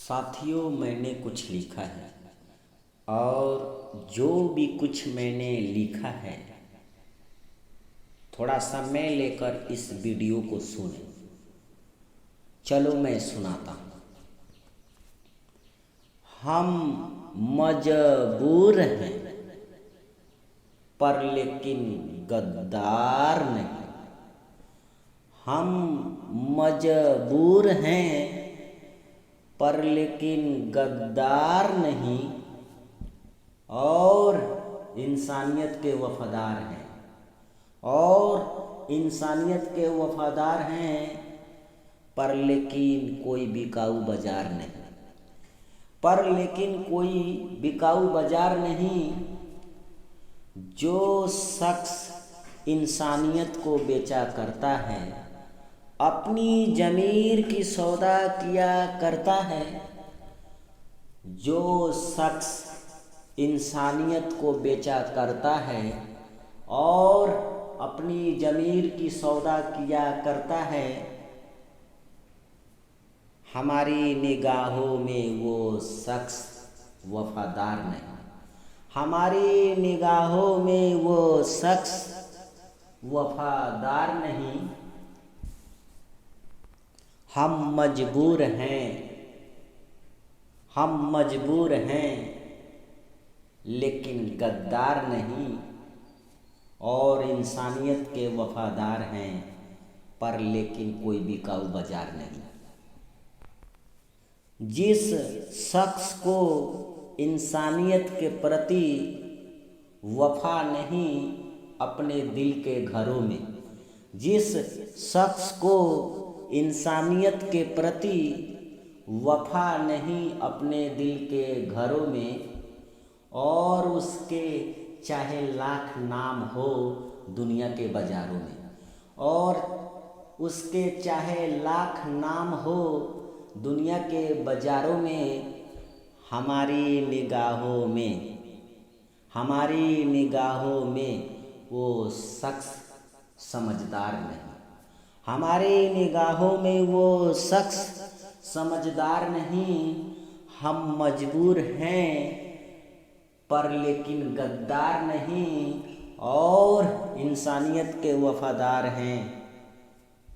साथियों, मैंने कुछ लिखा है और जो भी कुछ मैंने लिखा है, थोड़ा समय लेकर इस वीडियो को सुनें। चलो मैं सुनाता हूँ। हम मजबूर हैं पर लेकिन गद्दार नहीं। हम मजबूर हैं पर लेकिन गद्दार नहीं, और इंसानियत के वफादार हैं। और इंसानियत के वफादार हैं पर लेकिन कोई बिकाऊ बाजार नहीं। पर लेकिन कोई बिकाऊ बाजार नहीं। जो शख्स इंसानियत को बेचा करता है, अपनी ज़मीर की सौदा किया करता है। जो शख्स इंसानियत को बेचा करता है और अपनी ज़मीर की सौदा किया करता है, हमारी निगाहों में वो शख्स वफादार नहीं। हमारी निगाहों में वो शख्स वफादार नहीं। हम मजबूर हैं लेकिन गद्दार नहीं, और इंसानियत के वफादार हैं पर लेकिन कोई बिकाऊ बाजार नहीं। जिस शख्स को इंसानियत के प्रति वफा नहीं अपने दिल के घरों में, जिस शख्स को इंसानियत के प्रति वफा नहीं अपने दिल के घरों में, और उसके चाहे लाख नाम हो दुनिया के बाज़ारों में, और उसके चाहे लाख नाम हो दुनिया के बाज़ारों में, हमारी निगाहों में वो शख्स समझदार नहीं। हमारी निगाहों में वो शख्स समझदार नहीं। हम मजबूर हैं पर लेकिन गद्दार नहीं, और इंसानियत के वफादार हैं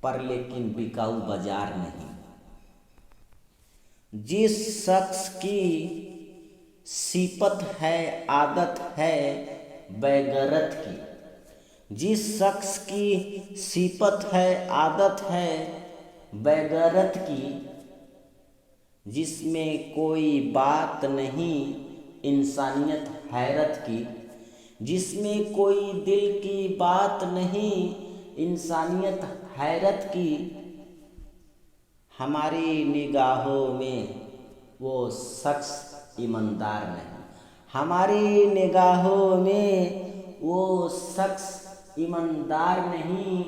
पर लेकिन बिकाऊ बाजार नहीं। जिस शख्स की सिफत है, आदत है बेगैरत की, जिस शख्स की सिफत है, आदत है बेगैरत की, जिसमें कोई बात नहीं इंसानियत हैरत की, जिसमें कोई दिल की बात नहीं इंसानियत हैरत की, हमारी निगाहों में वो शख्स ईमानदार नहीं। हमारी निगाहों में वो शख्स ईमानदार नहीं।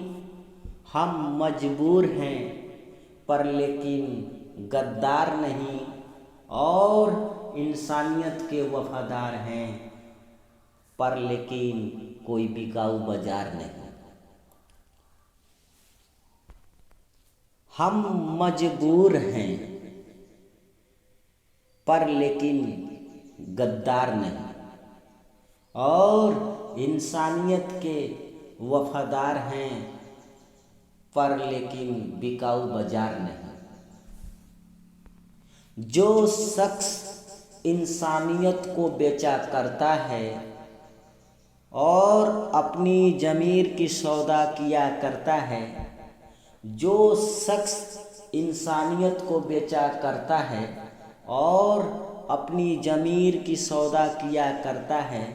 हम मजबूर हैं पर लेकिन गद्दार नहीं, और इंसानियत के वफादार हैं पर लेकिन कोई बिकाऊ बाजार नहीं। हम मजबूर हैं पर लेकिन गद्दार नहीं, और इंसानियत के वफादार हैं पर लेकिन बिकाऊ बाजार नहीं। जो शख्स इंसानियत को बेचा करता है और अपनी ज़मीर की सौदा किया करता है, जो शख्स इंसानियत को बेचा करता है और अपनी ज़मीर की सौदा किया करता है,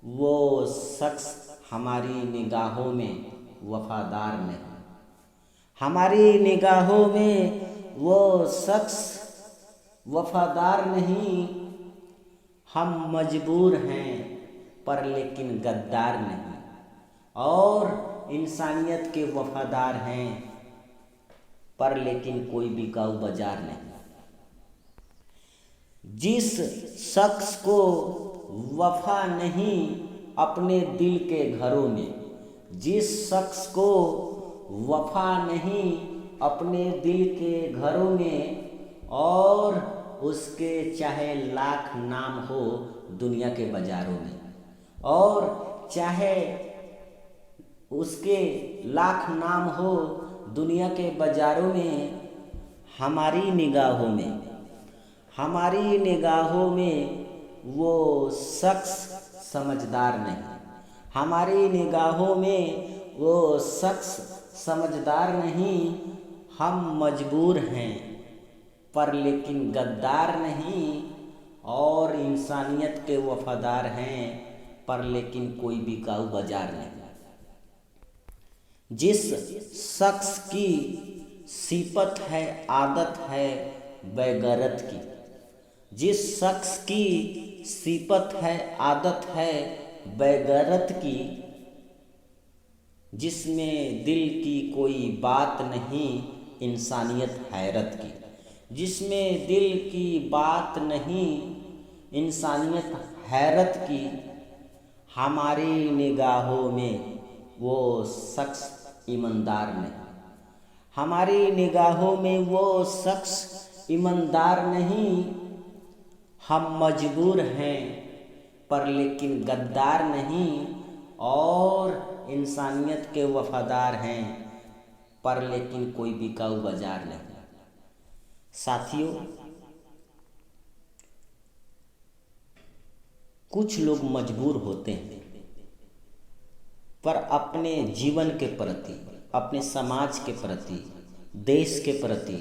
वो शख्स हमारी निगाहों में वफादार नहीं। हमारी निगाहों में वो शख्स वफादार नहीं। हम मजबूर हैं पर लेकिन गद्दार नहीं, और इंसानियत के वफादार हैं पर लेकिन कोई बिकाऊ बाजार नहीं। जिस शख्स को वफा नहीं अपने दिल के घरों में, जिस शख्स को वफा नहीं अपने दिल के घरों में, और उसके चाहे लाख नाम हो दुनिया के बाजारों में, और चाहे उसके लाख नाम हो दुनिया के बाजारों में, हमारी निगाहों में वो शख्स समझदार नहीं, हमारी निगाहों में वो शख्स समझदार नहीं। हम मजबूर हैं पर लेकिन गद्दार नहीं, और इंसानियत के वफादार हैं पर लेकिन कोई बिकाऊ बाजार नहीं। जिस शख्स की सिफत है आदत है बेगैरत की, जिस शख्स की सिफत है आदत है बेगैरत की, जिसमें दिल की कोई बात नहीं इंसानियत हैरत की, जिसमें दिल की बात नहीं इंसानियत हैरत की, हमारी निगाहों में वो शख्स ईमानदार नहीं, हमारी निगाहों में वो शख्स ईमानदार नहीं। हम मजबूर हैं पर लेकिन गद्दार नहीं, और इंसानियत के वफादार हैं पर लेकिन कोई बिकाऊ बाजार नहीं। साथियों, कुछ लोग मजबूर होते हैं पर अपने जीवन के प्रति, अपने समाज के प्रति, देश के प्रति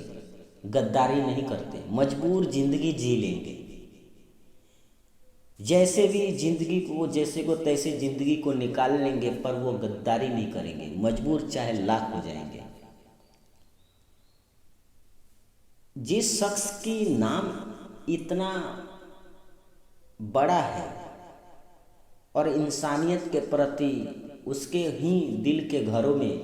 गद्दारी नहीं करते। मजबूर जिंदगी जी लेंगे, जैसे भी जिंदगी को जैसे को तैसे जिंदगी को निकाल लेंगे, पर वो गद्दारी नहीं करेंगे। मजबूर चाहे लाख हो जाएंगे। जिस शख्स की नाम इतना बड़ा है और इंसानियत के प्रति उसके ही दिल के घरों में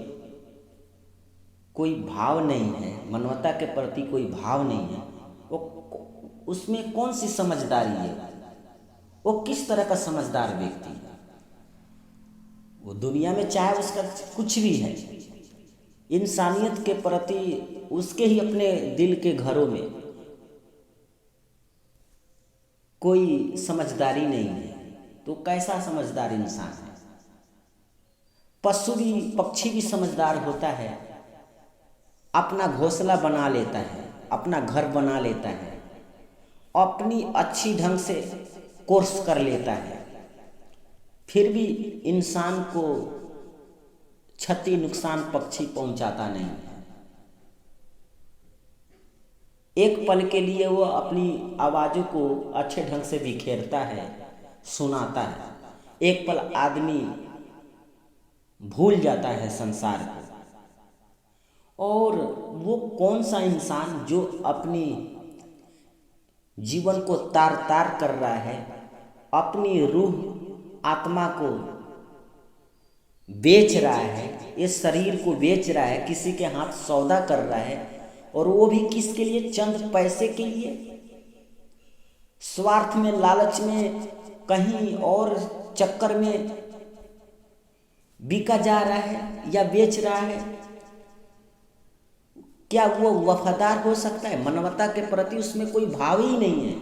कोई भाव नहीं है, मानवता के प्रति कोई भाव नहीं है, वो उसमें कौन सी समझदारी है? वो किस तरह का समझदार व्यक्ति है? वो दुनिया में चाहे उसका कुछ भी है, इंसानियत के प्रति उसके ही अपने दिल के घरों में कोई समझदारी नहीं है, तो कैसा समझदार इंसान है? पशु भी, पक्षी भी समझदार होता है, अपना घोंसला बना लेता है, अपना घर बना लेता है, अपनी अच्छी ढंग से कोर्स कर लेता है, फिर भी इंसान को क्षति नुकसान पक्षी पहुंचाता नहीं है। एक पल के लिए वो अपनी आवाज़ों को अच्छे ढंग से बिखेरता है, सुनाता है। एक पल आदमी भूल जाता है संसार को। और वो कौन सा इंसान जो अपनी जीवन को तार तार कर रहा है, अपनी रूह आत्मा को बेच रहा है, इस शरीर को बेच रहा है, किसी के हाथ सौदा कर रहा है, और वो भी किसके लिए? चंद पैसे के लिए, स्वार्थ में, लालच में, कहीं और चक्कर में बिका जा रहा है या बेच रहा है। क्या वो वफादार हो सकता है? मानवता के प्रति उसमें कोई भाव ही नहीं है।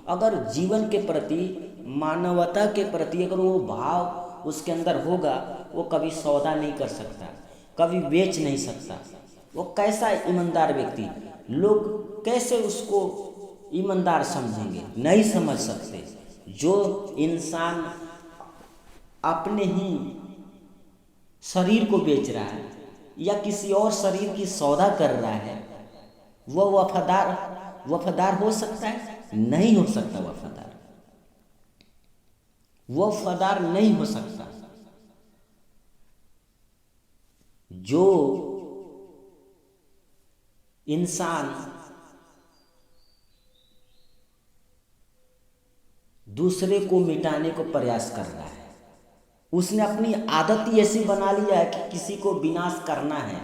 अगर जीवन के प्रति, मानवता के प्रति अगर वो भाव उसके अंदर होगा, वो कभी सौदा नहीं कर सकता, कभी बेच नहीं सकता। वो कैसा ईमानदार व्यक्ति? लोग कैसे उसको ईमानदार समझेंगे? नहीं समझ सकते। जो इंसान अपने ही शरीर को बेच रहा है या किसी और शरीर की सौदा कर रहा है, वो वफादार हो सकता है? नहीं हो सकता। वफादार नहीं हो सकता। जो इंसान दूसरे को मिटाने को प्रयास कर रहा है, उसने अपनी आदत ही ऐसी बना लिया है कि किसी को विनाश करना है,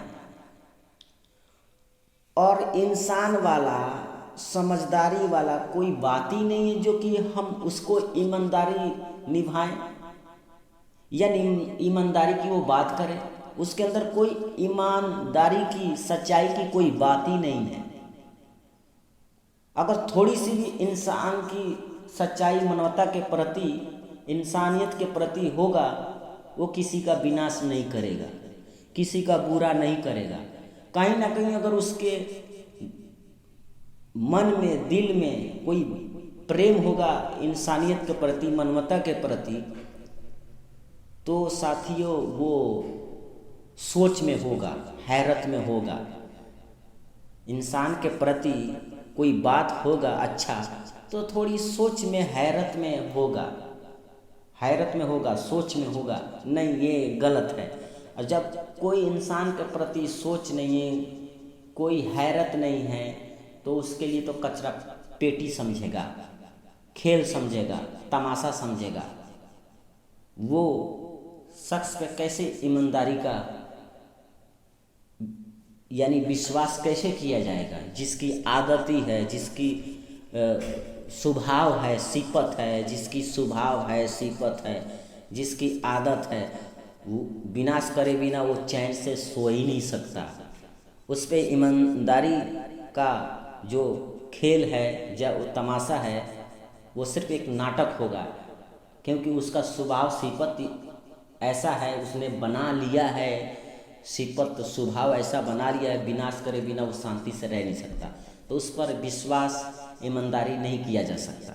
और इंसान वाला, समझदारी वाला कोई बात ही नहीं है जो कि हम उसको ईमानदारी निभाएं या ईमानदारी की वो बात करें। उसके अंदर कोई ईमानदारी की, सच्चाई की कोई बात ही नहीं है। अगर थोड़ी सी भी इंसान की सच्चाई मानवता के प्रति, इंसानियत के प्रति होगा, वो किसी का विनाश नहीं करेगा, किसी का बुरा नहीं करेगा। कहीं ना कहीं अगर उसके मन में, दिल में कोई प्रेम होगा इंसानियत के प्रति, मानवता के प्रति, तो साथियों वो सोच में होगा, हैरत में होगा। इंसान के प्रति कोई बात होगा अच्छा, तो थोड़ी सोच में, हैरत में होगा, हैरत में होगा, सोच में होगा, नहीं ये गलत है। और जब कोई इंसान के प्रति सोच नहीं है, कोई हैरत नहीं है, तो उसके लिए तो कचरा पेटी समझेगा, खेल समझेगा, तमाशा समझेगा। वो शख्स पे कैसे ईमानदारी का यानी विश्वास कैसे किया जाएगा, जिसकी आदत ही है, जिसकी स्वभाव है, सिफत है, जिसकी स्वभाव है, सिफत है, जिसकी आदत है, वो विनाश करे बिना वो चैन से सो ही नहीं सकता। उस पे ईमानदारी का जो खेल है, जो तमाशा है, वो सिर्फ एक नाटक होगा, क्योंकि उसका स्वभाव सिफत ऐसा है, उसने बना लिया है, सिफत स्वभाव ऐसा बना लिया है, विनाश करे बिना वो शांति से रह नहीं सकता। तो उस पर विश्वास, ईमानदारी नहीं किया जा सकता।